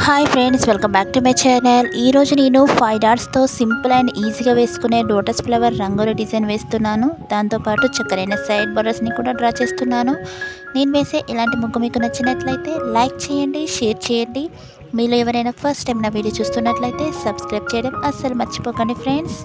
Hi friends, welcome back to my channel. ఈరోజు నేను 5 డాట్స్తో simple and ఈజీగా వేసుకునే లోటస్ ఫ్లవర్ రంగుల డిజైన్ వేస్తున్నాను. దాంతోపాటు చక్కరైన సైడ్ బర్డర్స్ని కూడా డ్రా చేస్తున్నాను. నేను వేసే ఇలాంటి ముగ్గు మీకు నచ్చినట్లయితే లైక్ చేయండి, షేర్ చేయండి. మీలో ఎవరైనా ఫస్ట్ టైం నా వీడియో చూస్తున్నట్లయితే సబ్స్క్రైబ్ చేయడం అస్సలు మర్చిపోకండి ఫ్రెండ్స్.